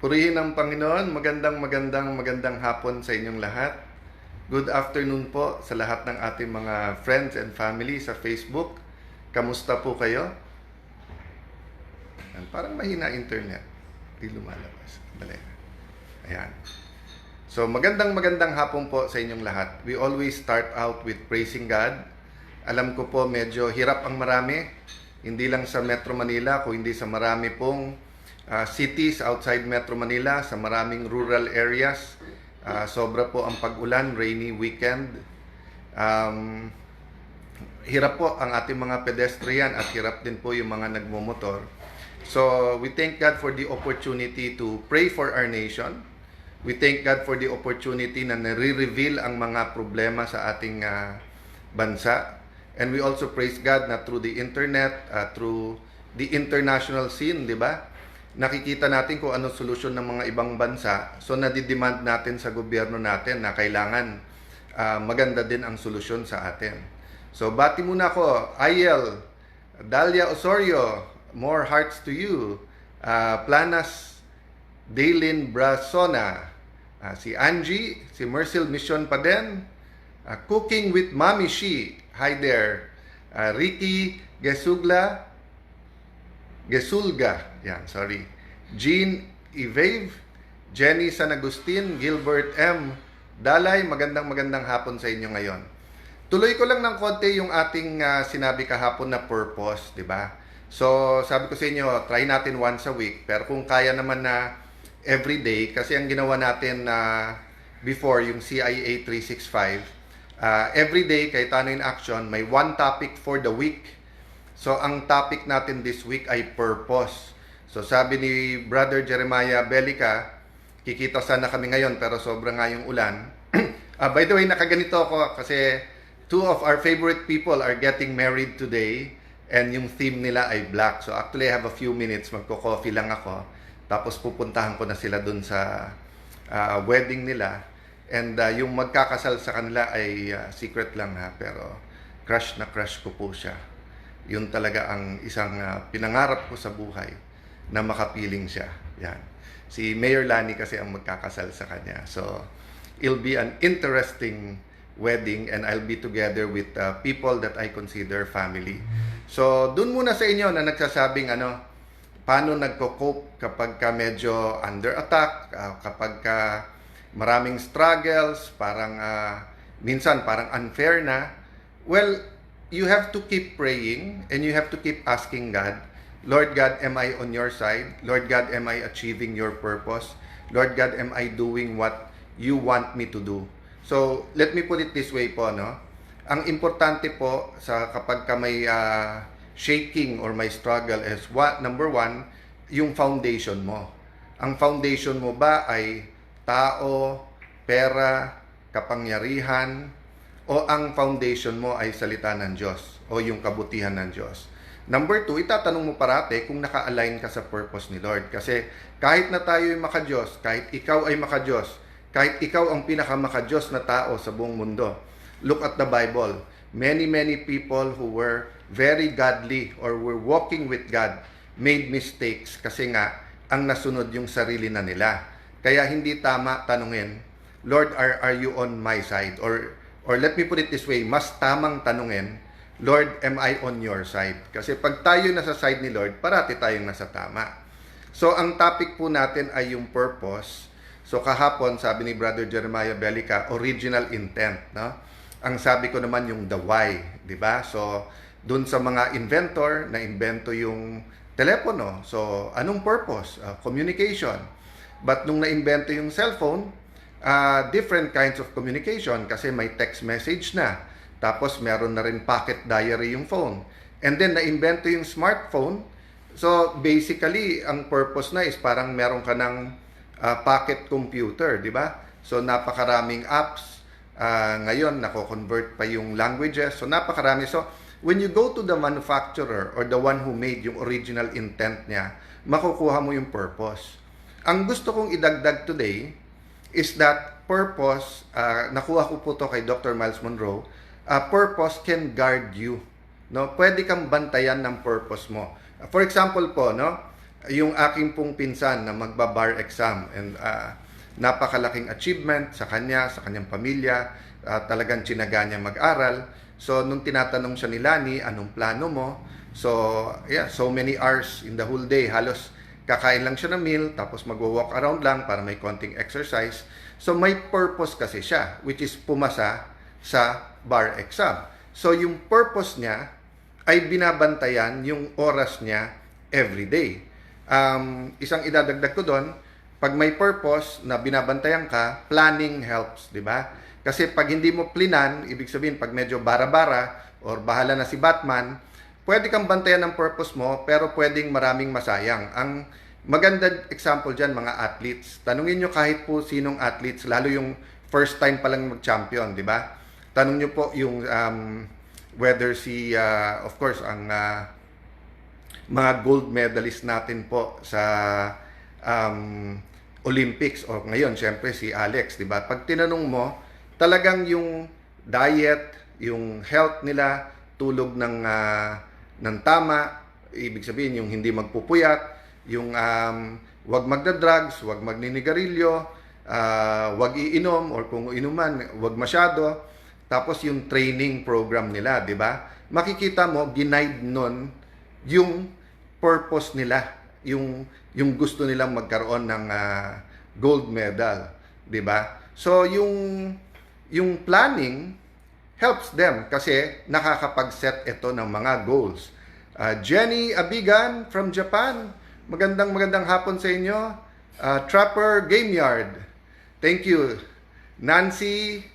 Purihin ang Panginoon. Magandang hapon sa inyong lahat. Good afternoon po sa lahat ng ating mga friends and family sa Facebook. Kamusta po kayo? Parang mahina internet. Di lumalabas. Dali. Ayan. So, magandang hapon po sa inyong lahat. We always start out with praising God. Alam ko po medyo hirap ang marami. Hindi lang sa Metro Manila, kundi sa marami pong cities outside Metro Manila, sa maraming rural areas. Sobra po ang pag-ulan, rainy weekend. Hirap po ang ating mga pedestrian at hirap din po yung mga nagmumotor. So, we thank God for the opportunity to pray for our nation. We thank God for the opportunity na nare-reveal ang mga problema sa ating bansa. And we also praise God na through the internet, through the international scene, di ba? Nakikita natin kung anong solusyon ng mga ibang bansa. So, nadidemand natin sa gobyerno natin na kailangan maganda din ang solusyon sa atin. So, bati muna ako. Ayel, Dalia Osorio, more hearts to you. Planas Daylin Brasona, si Angie, si Mercil Mission pa din. Cooking with Mami Shi, hi there. Ricky Gesulga, yan, sorry. Jean Evave, Jenny San Agustin, Gilbert M. Dalay, magandang hapon sa inyo ngayon. Tuloy ko lang ng konti yung ating sinabi kahapon na purpose, di ba? So, sabi ko sa inyo, try natin once a week. Pero kung kaya naman na every day, kasi ang ginawa natin before, yung CIA 365, every day, kahit ano in action, may one topic for the week. So, ang topic natin this week ay purpose. So, sabi ni Brother Jeremiah Belica, kikita sana kami ngayon pero sobrang nga yung ulan. By the way, nakaganito ako kasi two of our favorite people are getting married today and yung theme nila ay black. So, actually, I have a few minutes. Magko-coffee lang ako. Tapos, pupuntahan ko na sila dun sa wedding nila. And yung magkakasal sa kanila ay secret lang ha. Pero, crush na crush ko po siya. Yun talaga ang isang pinangarap ko sa buhay na makapiling siya. Yan. Si Mayor Lani kasi ang magkakasal sa kanya. So, it'll be an interesting wedding and I'll be together with people that I consider family. So, dun muna sa inyo na nagsasabing paano nagko-cope kapag ka medyo under attack, kapag ka maraming struggles, parang minsan parang unfair na. Well, you have to keep praying and you have to keep asking God, Lord God, am I on your side? Lord God, am I achieving your purpose? Lord God, am I doing what you want me to do? So, let me put it this way po, no? Ang importante po sa kapag ka may shaking or may struggle is number one, yung foundation mo. Ang foundation mo ba ay tao, pera, kapangyarihan, o ang foundation mo ay salita ng Diyos o yung kabutihan ng Diyos. Number two, itatanong mo parate kung naka-align ka sa purpose ni Lord. Kasi kahit na tayo ay maka-Diyos, kahit ikaw ay maka-Diyos, kahit ikaw ang pinaka-maka-Diyos na tao sa buong mundo, look at the Bible. Many people who were very godly or were walking with God made mistakes kasi nga ang nasunod yung sarili na nila. Kaya hindi tama tanungin, Lord, are you on my side? Or let me put it this way, mas tamang tanungin, Lord, am I on your side? Kasi pag tayo nasa side ni Lord, parati tayong nasa tama. So, ang topic po natin ay yung purpose. So, kahapon, sabi ni Brother Jeremiah Belica, original intent. No? Ang sabi ko naman yung the why. Diba? So, dun sa mga inventor, na-invento yung telepono. So, anong purpose? Communication. But nung na-invento yung cellphone, different kinds of communication kasi may text message na. Tapos meron na rin pocket diary yung phone. And then na-invento yung smartphone. So basically, ang purpose na is parang meron ka ng pocket computer, di ba? So napakaraming apps. Ngayon, nako-convert pa yung languages. So napakarami. So when you go to the manufacturer or the one who made yung original intent niya, makukuha mo yung purpose. Ang gusto kong idagdag today is that purpose, nakuha ko po to kay Dr. Miles Monroe, purpose can guard you. No? Pwede kang bantayan ng purpose mo. For example po, no? yung aking pong pinsan na magba-bar exam, and napakalaking achievement sa kanya, sa kanyang pamilya, talagang tsinaga niya mag-aral. So nung tinatanong siya ni Lani, anong plano mo? So yeah, so many hours in the whole day, halos kakain lang siya ng meal, tapos magwo-walk around lang para may konting exercise. So may purpose kasi siya, which is pumasa sa bar exam. So yung purpose niya ay binabantayan yung oras niya every day. Isang idadagdag ko doon, pag may purpose na binabantayan ka, planning helps, di ba? Kasi pag hindi mo plinan, ibig sabihin pag medyo bara-bara or bahala na si Batman, pwede kang bantayan ng purpose mo pero pwedeng maraming masayang. Ang magandang example dyan, mga athletes. Tanungin nyo kahit po sinong athletes, lalo yung first time pa lang mag-champion, di ba? Tanong nyo po yung whether si, of course, ang mga gold medalist natin po sa Olympics o ngayon, syempre si Alex, di ba? Pag tinanong mo, talagang yung diet, yung health nila, tulog ng tama, ibig sabihin yung hindi magpupuyat, yung wag magda-drugs, wag magninigarilyo, wag iinom or kung inuman, wag masyado. Tapos yung training program nila, di ba? Makikita mo, ginaid nun yung purpose nila, yung gusto nilang magkaroon ng gold medal, di ba? So yung planning helps them kasi nakakapag-set ito ng mga goals. Jenny Abigan from Japan, magandang hapon sa inyo. Trapper Game Yard, thank you. Nancy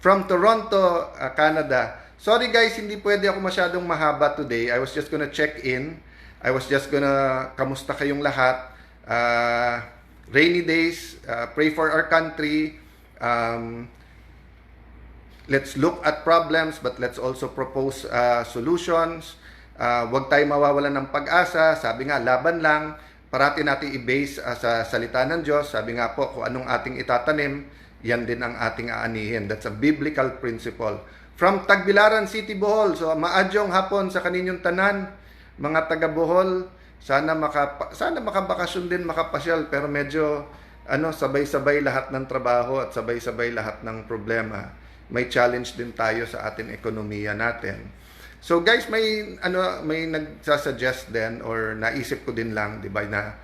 from Toronto, Canada. Sorry guys, hindi pwede ako masyadong mahaba today. I was just gonna check in. I was just gonna kamusta kayong lahat. Rainy days, pray for our country. Let's look at problems but let's also propose solutions. Huwag tayo mawawalan ng pag-asa. Sabi nga, laban lang. Parati natin i-base sa salita ng Diyos. Sabi nga po, kung anong ating itatanim, yan din ang ating aanihin. That's a biblical principle. From Tagbilaran City, Bohol. So, maadyong hapon sa kaninyong tanan, mga taga Bohol. Sana makabakasyon din, makapasyal. Pero medyo sabay-sabay lahat ng trabaho at sabay-sabay lahat ng problema. May challenge din tayo sa ating ekonomiya natin. So guys, may nagsasuggest din or naisip ko din lang, 'di ba, na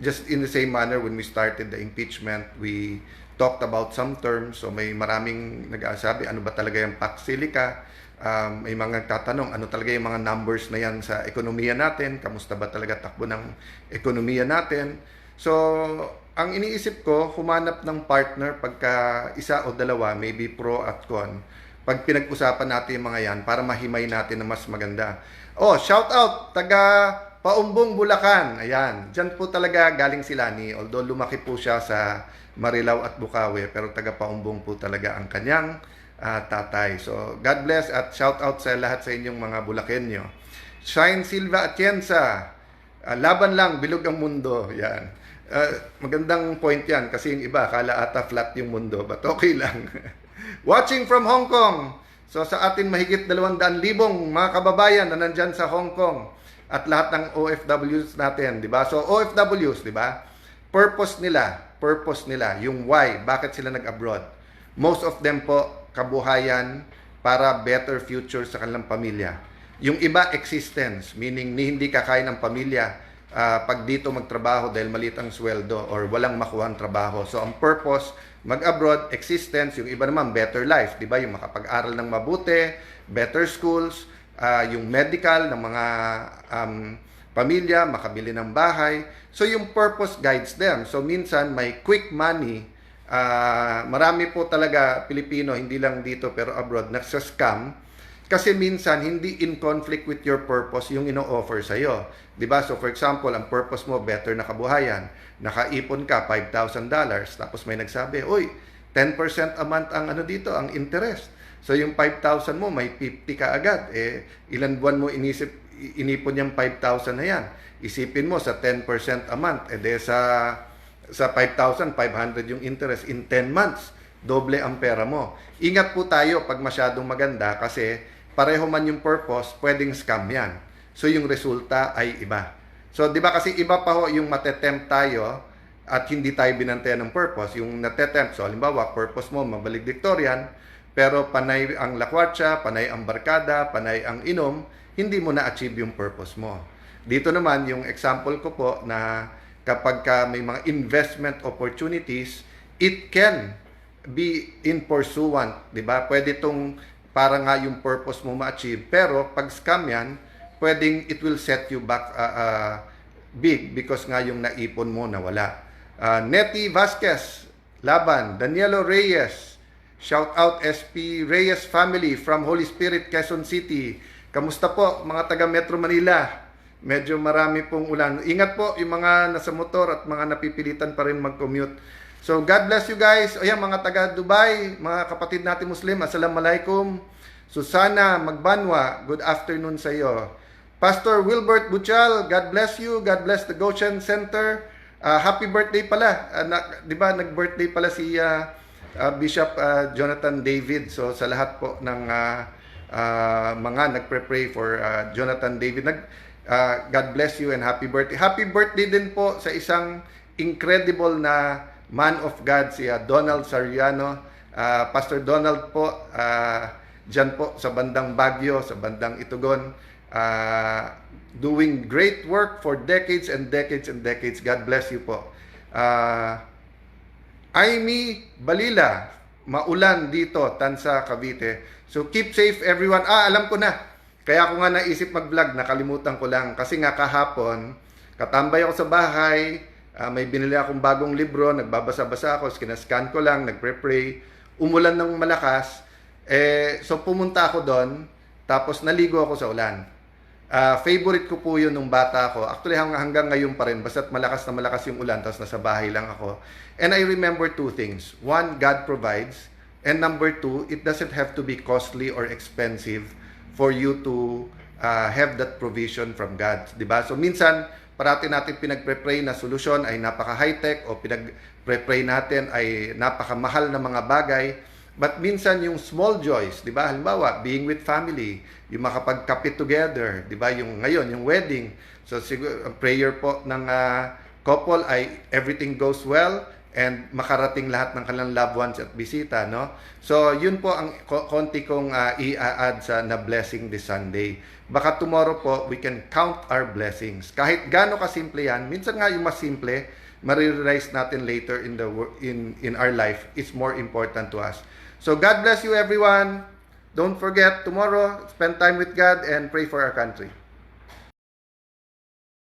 just in the same manner when we started the impeachment, we talked about some terms. So may maraming nag-aasabi, ano ba talaga yung Pax Silica? May mga nagtatanong, ano talaga yung mga numbers na yan sa ekonomiya natin? Kamusta ba talaga takbo ng ekonomiya natin? So, ang iniisip ko, humanap ng partner pagka isa o dalawa, maybe pro at con. Pag pinag-usapan natin yung mga yan, para mahimay natin na mas maganda. Oh, shout out, taga Paumbong, Bulacan. Ayan, dyan po talaga galing si Lani. Although lumaki po siya sa Marilao at Bukawi, pero taga Paumbong po talaga ang kanyang tatay. So, God bless at shout out sa lahat sa inyong mga Bulakenyo. Shine Silva Atienza, laban lang, bilog ang mundo. Yan. Magandang point yan kasi yung iba, akala ata flat yung mundo, but okay lang. Watching from Hong Kong. So, sa atin mahigit 200,000 mga kababayan na nandyan sa Hong Kong at lahat ng OFWs natin, di ba? So, OFWs, di ba? Purpose nila, yung why, bakit sila nag-abroad. Most of them po, kabuhayan para better future sa kanilang pamilya. Yung iba, existence, meaning hindi kakain ng pamilya pag dito magtrabaho dahil maliit ang sweldo or walang makuha ang trabaho. So, ang purpose, mag-abroad, existence, yung iba naman, better life, di ba? Yung makapag-aral ng mabuti, better schools, yung medical ng mga pamilya, makabili ng bahay. So, yung purpose guides them. So, minsan, may quick money. Marami po talaga Pilipino, hindi lang dito pero abroad, nagsascam. Kasi minsan, hindi in conflict with your purpose yung ino-offer sa'yo. Diba? So, for example, ang purpose mo, better na kabuhayan. Nakaipon ka, $5,000. Tapos may nagsabi, uy, 10% a month ang dito, ang interest. So, yung 5,000 mo, may 50 ka agad. Ilan buwan mo inipon yung 5,000 na yan. Isipin mo sa 10% a month. Sa 5,000, 500 yung interest in 10 months. Doble ang pera mo. Ingat po tayo pag masyadong maganda kasi pareho man yung purpose, pwedeng scam yan. So yung resulta ay iba. So, di ba kasi iba pa ho yung matetempt tayo at hindi tayo binantayan ng purpose. Yung natetempt, so halimbawa, purpose mo, mabaligdiktoryan, pero panay ang lakwatsa, panay ang barkada, panay ang inom, hindi mo na-achieve yung purpose mo. Dito naman, yung example ko po na kapag ka may mga investment opportunities, it can be in pursuant, di ba? Pwede itong para nga yung purpose mo ma-achieve, pero pag scam yan, pwedeng it will set you back big because nga yung naipon mo nawala. Nettie Vasquez, Laban, Danielo Reyes, shout out SP Reyes family from Holy Spirit, Quezon City. Kamusta po mga taga Metro Manila? Medyo marami pong ulan. Ingat po yung mga nasa motor at mga napipilitan pa rin mag-commute. So God bless you guys. O yan, mga taga Dubai, mga kapatid natin Muslim, Assalamualaikum. Susana Magbanwa, good afternoon sa iyo. Pastor Wilbert Butchal, God bless you. God bless the Goshen Center. Happy birthday pala. Di ba, nag-birthday pala si Bishop Jonathan David. So, sa lahat po ng mga nagpre-pray for Jonathan David, God bless you and happy birthday. Happy birthday din po sa isang incredible na man of God, si Donald Sariano. Pastor Donald po, dyan po sa bandang Baguio, sa bandang Itugon, doing great work for decades and decades and decades. God bless you po. Aimee Balila, maulan dito, Tansa, Cavite. So keep safe everyone. Alam ko na. Kaya ako nga naisip mag-vlog, nakalimutan ko lang. Kasi nga kahapon, katambay ako sa bahay, may binili akong bagong libro, nagbabasa-basa ako, kinascan ko lang, nagpre-pray. Umulan ng malakas. So pumunta ako doon, tapos naligo ako sa ulan. Favorite ko po yun nung bata ako. Actually, hanggang ngayon pa rin. Basta't malakas na malakas yung ulan, tapos nasa bahay lang ako. And I remember two things. One, God provides. And number two, it doesn't have to be costly or expensive for you to have that provision from God. Diba? So minsan, parati natin pinagpre-pray na solusyon ay napaka-high-tech o pinagpre-pray natin ay napaka-mahal na mga bagay. But minsan yung small joys, di ba? Halimbawa, being with family, yung makapagkapit together, di ba? Yung ngayon, yung wedding. So siguro, prayer po ng couple ay everything goes well and makarating lahat ng kanilang loved ones at bisita, no? So yun po ang konti kong i-add sa na blessing this Sunday. Baka tomorrow po, we can count our blessings. Kahit gaano kasimple yan, minsan nga yung mas simple, marirealize natin later in our life, it's more important to us. So God bless you everyone. Don't forget tomorrow, spend time with God and pray for our country.